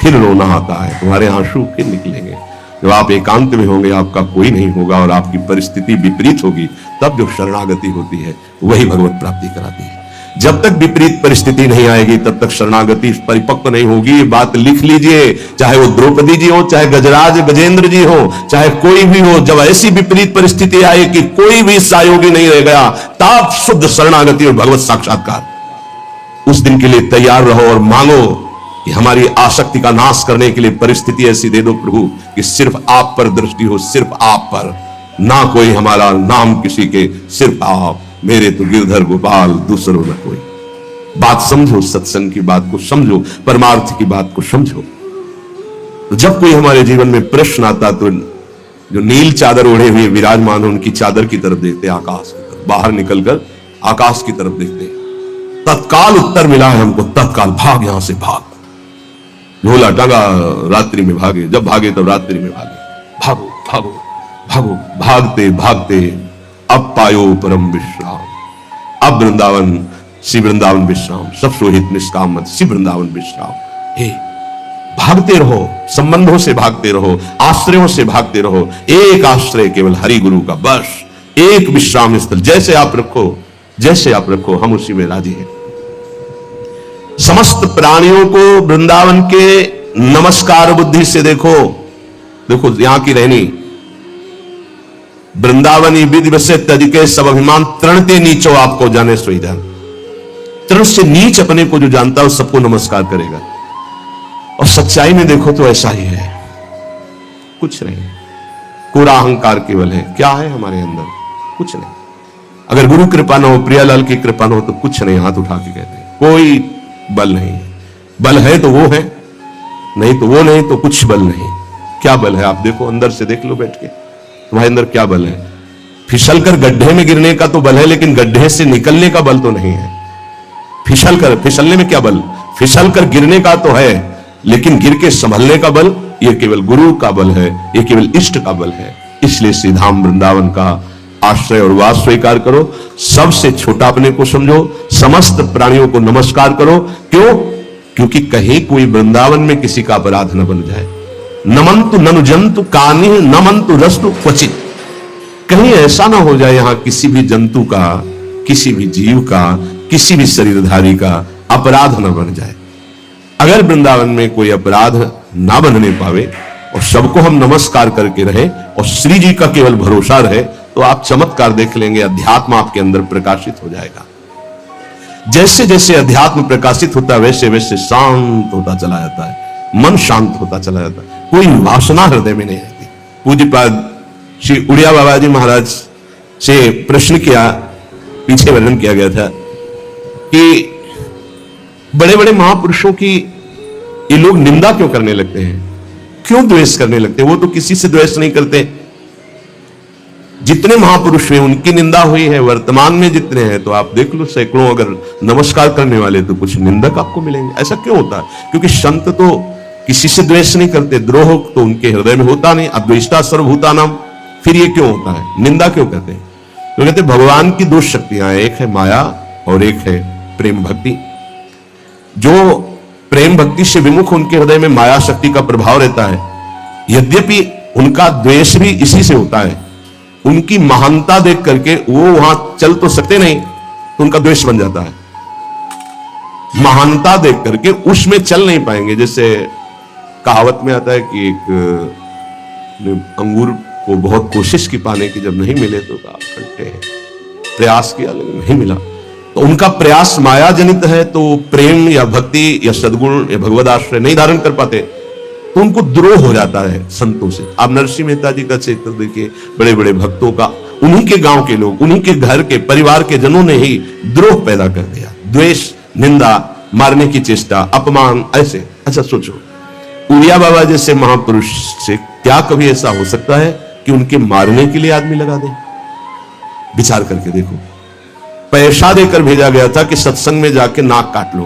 फिर रोना आता है, तुम्हारे आंसू फिर निकलेंगे। जब आप एकांत में होंगे, आपका कोई नहीं होगा और आपकी परिस्थिति विपरीत होगी, तब जो शरणागति होती है वही भगवत प्राप्ति कराती है। जब तक विपरीत परिस्थिति नहीं आएगी तब तक शरणागति परिपक्व नहीं होगी। ये बात लिख लीजिए, चाहे वो द्रौपदी जी हो, चाहे गजराज गजेंद्र जी हो, चाहे कोई भी हो। जब ऐसी विपरीत परिस्थिति आए कि कोई भी सहयोगी नहीं रह गया, तब शुद्ध शरणागति और भगवत साक्षात्कार। उस दिन के लिए तैयार रहो और मांगो कि हमारी आसक्ति का नाश करने के लिए परिस्थिति ऐसी दे दो प्रभु कि सिर्फ आप पर दृष्टि हो, सिर्फ आप पर, ना कोई हमारा नाम किसी के, सिर्फ आप। मेरे तो गिरधर गोपाल, दूसरों न कोई। बात समझो, सत्संग की बात को समझो, परमार्थ की बात को समझो। तो जब कोई हमारे जीवन में प्रश्न आता तो जो नील चादर ओढ़े हुए विराजमान हो, उनकी चादर की तरफ देखते, आकाश की तरफ, बाहर निकलकर आकाश की तरफ देखते। तत्काल उत्तर मिला है हमको, तत्काल भाग, यहां से भाग। झोला टंगा, रात्रि में भागे, जब भागे तब रात्रि में भागे। भागो भागो भागो, भागते भागते अब पायो परम विश्राम। अब वृंदावन, श्री वृंदावन विश्राम, सब सोहित निष्काम मत, श्री वृंदावन विश्राम। हे भागते रहो, संबंधों से भागते रहो, आश्रयों से भागते रहो। एक आश्रय केवल हरि गुरु का, बस एक विश्राम स्थल। जैसे आप रखो, जैसे आप रखो, हम उसी में राजी हैं। समस्त प्राणियों को वृंदावन के नमस्कार बुद्धि से देखो। देखो यहां की रहनी, वृंदावनी विधि से तदिके सब अभिमान, तृणते नीचो आपको जाने सोई जान। तृण से नीच अपने को जो जानता है सबको नमस्कार करेगा। और सच्चाई में देखो तो ऐसा ही है, कुछ नहीं, पूरा अहंकार केवल है। क्या है हमारे अंदर? कुछ नहीं। अगर गुरु कृपा न हो, प्रियालाल की कृपा न हो तो कुछ नहीं। हाथ उठा के कहते हैं कोई बल नहीं है। बल है तो वो है, नहीं तो वो नहीं, तो कुछ बल नहीं। क्या बल है? आप देखो, अंदर से देख लो बैठ के, तुम्हारे अंदर क्या बल है। फिसलकर गड्ढे में गिरने का तो बल है, लेकिन गड्ढे से निकलने का बल तो नहीं है। फिसलने में क्या बल, फिसल कर गिरने का तो है, लेकिन गिर के संभलने का बल ये केवल गुरु का बल है, ये केवल इष्ट का बल है। इसलिए श्री धाम वृंदावन का आश्रय और वास स्वीकार करो, सबसे छोटा अपने को समझो, समस्त प्राणियों को नमस्कार करो। क्यों? क्योंकि कहीं कोई वृंदावन में किसी का अपराध न बन जाए। नमंतु ननु जंतु कानि नमंतु रस्तु क्वचित, कहीं ऐसा ना हो जाए यहां किसी भी जंतु का, किसी भी जीव का, किसी भी शरीरधारी का अपराध न बन जाए। अगर वृंदावन में कोई अपराध ना बनने पावे और सबको हम नमस्कार करके रहे और श्री जी का केवल भरोसा रहे, तो आप चमत्कार देख लेंगे, अध्यात्म आपके अंदर प्रकाशित हो जाएगा। जैसे जैसे अध्यात्म प्रकाशित होता है वैसे वैसे शांत होता चला जाता है, मन शांत होता चला जाता है, कोई वासना हृदय में नहीं रहती। पूज्यपाद श्री उड़िया बाबा जी महाराज से प्रश्न किया, पीछे वर्णन किया गया था कि बड़े बड़े महापुरुषों की ये लोग निंदा क्यों करने लगते हैं, क्यों द्वेष करने लगते हैं? वो तो किसी से द्वेष नहीं करते। जितने महापुरुष हैं उनकी निंदा हुई है, वर्तमान में जितने हैं तो आप देख लो सैकड़ों अगर नमस्कार करने वाले तो कुछ निंदक आपको मिलेंगे। ऐसा क्यों होता है? क्योंकि संत तो किसी से द्वेष नहीं करते, द्रोह तो उनके हृदय में होता नहीं, अद्वेष्टा सर्वभूतानाम। फिर ये क्यों होता है, निंदा क्यों करते हैं? तो कहते भगवान की दो शक्तियां हैं, एक है माया और एक है प्रेम भक्ति। जो प्रेम भक्ति से विमुख उनके हृदय में माया शक्ति का प्रभाव रहता है, यद्यपि उनका द्वेष भी इसी से होता है। उनकी महानता देख करके वो वहां चल तो सकते नहीं, तो उनका द्वेष बन जाता है। महानता देख करके उसमें चल नहीं पाएंगे। जैसे कहावत में आता है कि एक अंगूर को बहुत कोशिश की पाने की, जब नहीं मिले तो खट्टे हैं, प्रयास किया लेकिन नहीं मिला। तो उनका प्रयास माया जनित है, तो प्रेम या भक्ति या सद्गुण या भगवद आश्रय नहीं धारण कर पाते, तो उनको द्रोह हो जाता है संतों से। आप नरसिंह मेहता जी का चरित्र देखिए, बड़े बड़े भक्तों का उन्हीं के गांव के लोग, उन्हीं के घर के परिवार के जनों ने ही द्रोह पैदा कर दिया। द्वेष, निंदा, मारने की चेष्टा, अपमान, ऐसे। अच्छा सोचो, उड़िया बाबा जैसे महापुरुष से क्या कभी ऐसा हो सकता है कि उनके मारने के लिए आदमी लगा दे? विचार करके देखो। पैसा देकर भेजा गया था कि सत्संग में जाके नाक काट लो।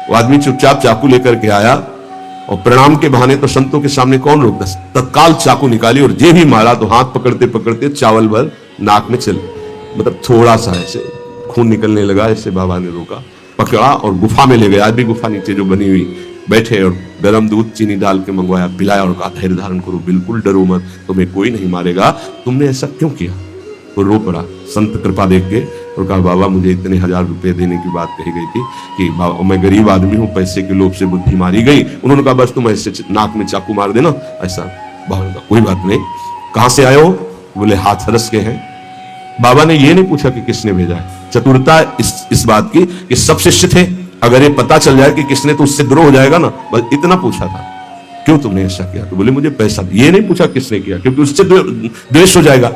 वो आदमी चुपचाप चाकू लेकर के आया और प्रणाम के बहाने तो संतों के सामने कौन रोकता? तत्काल चाकू निकाली और जे भी मारा तो हाथ पकड़ते पकड़ते चावल भर नाक में चल, मतलब थोड़ा सा ऐसे खून निकलने लगा। ऐसे बाबा ने रोका, पकड़ा और गुफा में ले गया। आज भी गुफा नीचे जो बनी हुई, बैठे और गर्म दूध चीनी डाल के मंगवाया, पिलाया और कहा धैर्य धारण करो, बिल्कुल डरो मत, तुम्हें कोई नहीं मारेगा, तुमने ऐसा क्यों किया? वो रो पड़ा संत कृपा देख के और कहा बाबा मुझे इतने 1000 रुपए देने की बात कही गई थी कि मैं गरीब आदमी हूं, पैसे के लोभ से बुद्धि मारी गई। उन्होंने कहा बस तुम ऐसे नाक में चाकू मार देना। ऐसा बाबा ने कहा कोई बात नहीं। कहां से आए हो? बोले हाथरस के हैं। बाबा ने ये नहीं पूछा कि किसने भेजा है। चतुरता इस बात की कि सब शिष्य थे, अगर ये पता चल जाए कि किसने तो उससे द्रोह हो जाएगा ना, बस इतना पूछा था क्यों तुमने ऐसा किया? तो बोले मुझे पैसा। ये नहीं पूछा किसने किया, क्योंकि उससे द्वेष हो जाएगा।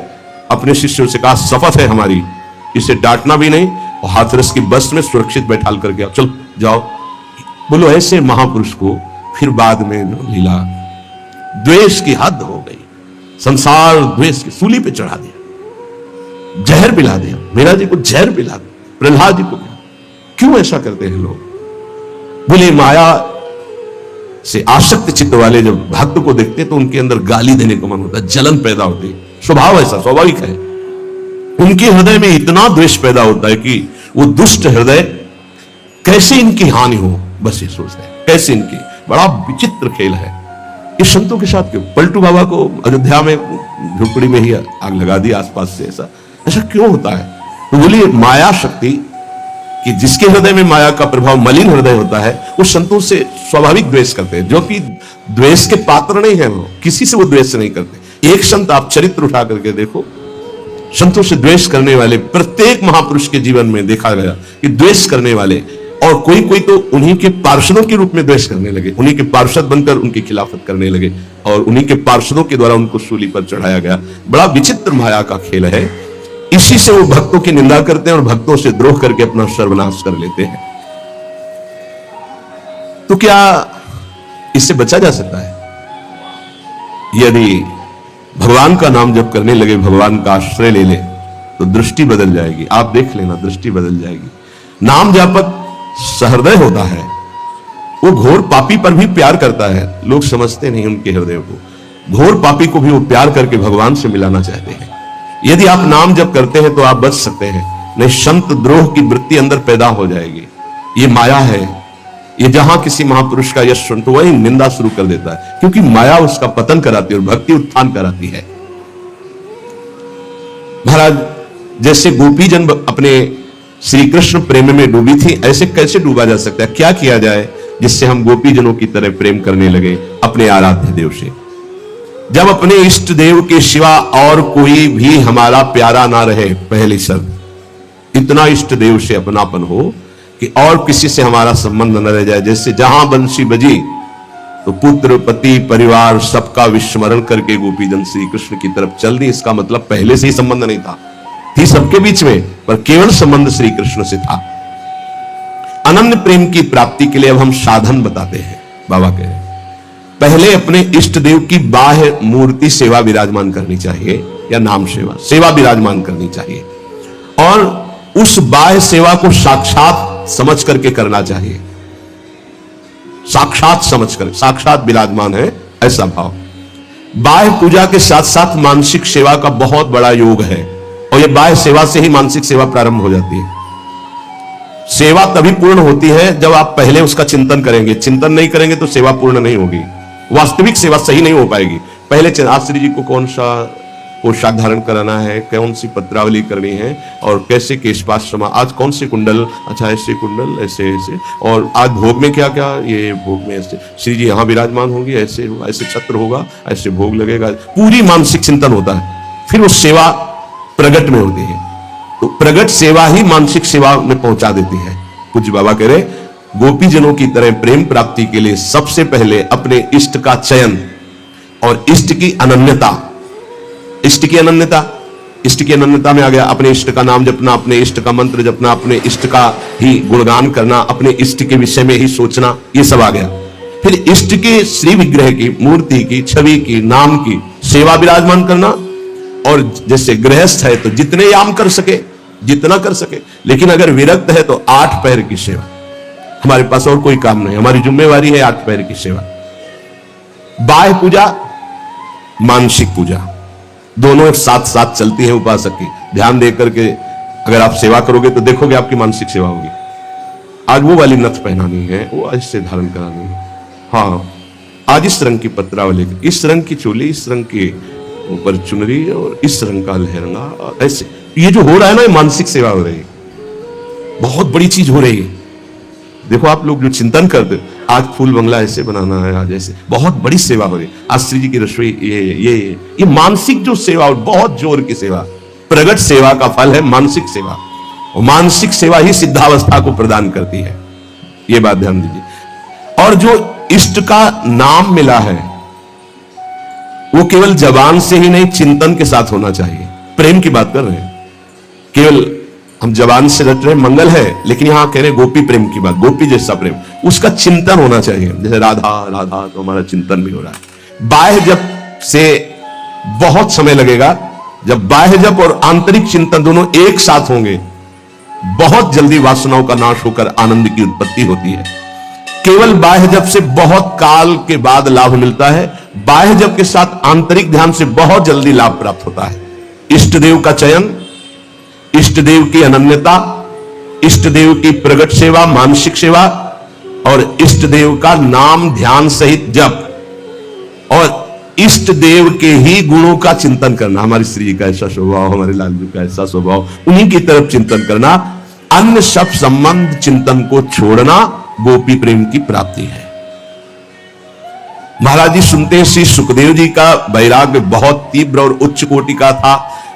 अपने शिष्यों से कहा शपथ है हमारी, इसे डांटना भी नहीं और हाथरस की बस में सुरक्षित बैठाल करके आओ, चल जाओ। बोलो ऐसे महापुरुष को फिर बाद में लीला, द्वेष की हद हो गई, संसार द्वेष की सूली पे चढ़ा दिया, जहर पिला दिया। मीरा जी को जहर पिला दिया, प्रहलाद जी को क्या? क्यों ऐसा करते हैं लोग? बोले माया से आसक्त चित्त वाले जब भक्त को देखते तो उनके अंदर गाली देने का मन होता है, जलन पैदा होती है। स्वभाव ऐसा स्वाभाविक है। उनके हृदय में इतना द्वेष पैदा होता है कि वो दुष्ट हृदय कैसे इनकी हानि हो, बस ये सोचते हैं कैसे इनकी। बड़ा विचित्र खेल है ये संतों के साथ। क्यों पलटू बाबा को अयोध्या में झोपड़ी में ही आग लगा दी आसपास से? ऐसा क्यों होता है? तो बोलिए माया शक्ति कि जिसके हृदय में माया का प्रभाव, मलिन हृदय होता है, वो संतों से स्वाभाविक द्वेष करते हैं, जो कि द्वेष के पात्र नहीं है। वो किसी से वो द्वेष नहीं करते। एक संत आप चरित्र उठा करके देखो, संतों से द्वेष करने वाले प्रत्येक महापुरुष के जीवन में देखा गया कि द्वेष करने वाले, और कोई कोई तो उन्हीं के पार्षदों के रूप में द्वेष करने लगे, उन्हीं के पार्षद बनकर उनकी खिलाफत करने लगे और उन्हीं के पार्षदों के द्वारा उनको सूली पर चढ़ाया गया। बड़ा विचित्र माया का खेल है। इसी से वो भक्तों की निंदा करते हैं और भक्तों से द्रोह करके अपना सर्वनाश कर लेते हैं। तो क्या इससे बचा जा सकता है? यदि भगवान का नाम जब करने लगे, भगवान का आश्रय ले ले, तो दृष्टि बदल जाएगी। आप देख लेना, दृष्टि बदल जाएगी। नाम जापक सहृदय होता है, वो घोर पापी पर भी प्यार करता है। लोग समझते नहीं उनके हृदय को। घोर पापी को भी वो प्यार करके भगवान से मिलाना चाहते हैं। यदि आप नाम जप करते हैं तो आप बच सकते हैं, नहीं संत द्रोह की वृत्ति अंदर पैदा हो जाएगी। ये माया है, ये जहां किसी महापुरुष का यश सुन तो वही निंदा शुरू कर देता है, क्योंकि माया उसका पतन कराती है और भक्ति उत्थान कराती है। महाराज, जैसे गोपी जन अपने श्री कृष्ण प्रेम में डूबी थी, ऐसे कैसे डूबा जा सकता है? क्या किया जाए जिससे हम गोपी जनों की तरह प्रेम करने लगे अपने आराध्य देव से? जब अपने इष्ट देव के सिवा और कोई भी हमारा प्यारा ना रहे, पहली शर्त इतना इष्ट देव से अपनापन हो कि और किसी से हमारा संबंध न रह जाए। जैसे जहां बंसी बजी तो पुत्र पति परिवार सबका विस्मरण करके गोपीजन श्री कृष्ण की तरफ चल दी। इसका मतलब पहले से ही संबंध नहीं था, थी सबके बीच में, पर केवल संबंध श्री कृष्ण से था। अनन्य प्रेम की प्राप्ति के लिए अब हम साधन बताते हैं। बाबा कह रहे हैं पहले अपने इष्ट देव की बाह्य मूर्ति सेवा विराजमान करनी चाहिए, या नाम सेवा विराजमान करनी चाहिए, और उस बाह्य सेवा को साक्षात समझ करके करना चाहिए। साक्षात समझ कर, साक्षात विराजमान है ऐसा भाव। बाह्य पूजा के साथ साथ मानसिक सेवा का बहुत बड़ा योग है, और यह बाह्य सेवा से ही मानसिक सेवा प्रारंभ हो जाती है। सेवा तभी पूर्ण होती है जब आप पहले उसका चिंतन करेंगे। चिंतन नहीं करेंगे तो सेवा पूर्ण नहीं होगी, वास्तविक सेवा सही नहीं हो पाएगी। पहले आश्री जी को कौन सा पोशाक धारण कराना है, कौन सी पत्रावली करनी है, और कैसे केशपाश्रमा, आज कौन से कुंडल, अच्छा ऐसे कुंडल, ऐसे ऐसे, और आज भोग में क्या क्या, ये भोग में ऐसे श्री जी यहां विराजमान होंगे, ऐसे होगा, ऐसे छत्र होगा, ऐसे भोग लगेगा। पूरी मानसिक चिंतन होता है, फिर वो सेवा प्रगट में होती है। तो प्रगट सेवा ही मानसिक सेवा में पहुंचा देती है। पूज्य बाबा कह रहे गोपी जनों की तरह प्रेम प्राप्ति के लिए सबसे पहले अपने इष्ट का चयन और इष्ट की अनन्यता। इष्ट की अनन्यता, इष्ट की अनन्यता में आ गया अपने इष्ट का नाम जपना, अपने इष्ट का मंत्र जपना, अपने इष्ट का ही गुणगान करना, अपने इष्ट के विषय में ही सोचना, ये सब आ गया। फिर इष्ट के श्री विग्रह की, मूर्ति की, छवि की, नाम की सेवा विराजमान करना। और जैसे गृहस्थ है तो जितने याम कर सके जितना कर सके, लेकिन अगर विरक्त है तो 8 पैर की सेवा। हमारे पास और कोई काम नहीं, हमारी जिम्मेवारी है 8 पैर की सेवा। बाह्य पूजा, मानसिक पूजा, दोनों साथ साथ चलती है उपासक की। ध्यान दे करके अगर आप सेवा करोगे तो देखोगे आपकी मानसिक सेवा होगी। आज वो वाली नथ पहनानी है, वो ऐसे धारण करानी है, हाँ आज इस रंग की पत्रावली, इस रंग की चोली, इस रंग के ऊपर चुनरी, और इस रंग का लहंगा, ऐसे ये जो हो रहा है ना, ये मानसिक सेवा हो रही है, बहुत बड़ी चीज हो रही है। देखो आप लोग जो चिंतन करते, आज फूल बंगला ऐसे बनाना है, आज ऐसे, बहुत बड़ी सेवा हो रही है। आज श्री जी की रसोई, ये मानसिक जो सेवा, और बहुत जोर की सेवा, प्रगट सेवा का फल है मानसिक सेवा, और मानसिक सेवा ही सिद्धावस्था को प्रदान करती है। ये बात ध्यान दीजिए। और जो इष्ट का नाम मिला है वो केवल जबान से ही नहीं, चिंतन के साथ होना चाहिए। प्रेम की बात कर रहे हैं, केवल हम जबान से रट रहे मंगल है, लेकिन यहां कह रहे गोपी प्रेम की बात, गोपी जैसा प्रेम, उसका चिंतन होना चाहिए। जैसे राधा राधा, तो हमारा चिंतन भी हो रहा है। बाह्य जप से बहुत समय लगेगा। जब बाह्य जप और आंतरिक चिंतन दोनों एक साथ होंगे, बहुत जल्दी वासनाओं का नाश होकर आनंद की उत्पत्ति होती है। केवल बाह्य जप से बहुत काल के बाद लाभ मिलता है, बाह्य जप के साथ आंतरिक ध्यान से बहुत जल्दी लाभ प्राप्त होता है। इष्ट देव का चयन, इष्ट देव की अनन्यता, इष्ट देव की प्रगट सेवा, मानसिक सेवा, और इष्ट देव का नाम ध्यान सहित जप, और इष्ट देव के ही गुणों का चिंतन करना। हमारी श्री जी का ऐसा स्वभाव, हमारे लाल जी का ऐसा स्वभाव, उन्हीं की तरफ चिंतन करना। अन्य सब संबंध चिंतन को छोड़ना गोपी प्रेम की प्राप्ति है। महाराज जी सुनते हैं श्री सुखदेव जी का वैराग्य बहुत तीव्र और उच्च कोटि का था।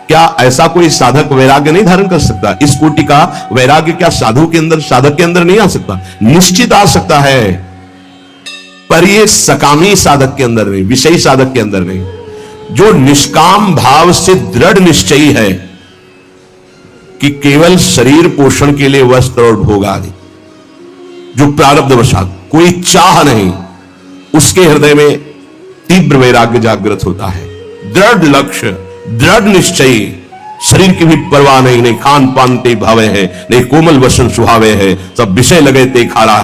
क्या ऐसा कोई साधक वैराग्य नहीं धारण कर सकता? इस कोटि का वैराग्य क्या साधु के अंदर, साधक के अंदर नहीं आ सकता? निश्चित आ सकता है, पर ये सकामी साधक के अंदर नहीं, विषयी साधक के अंदर नहीं। जो निष्काम भाव से दृढ़ निश्चयी है कि केवल शरीर पोषण के लिए वस्त्र और भोग आदि, जो प्रारब्धवशात कोई चाह नहीं, उसके हृदय में तीव्र वैराग्य जागृत होता है। दृढ़ लक्ष्य, दृढ़ निश्चयी शरीर की भी परवाह नहीं, नहीं खान पान ते भावे है, नहीं कोमल वसन सुहावे है, सब विषय लगे ते खा रहा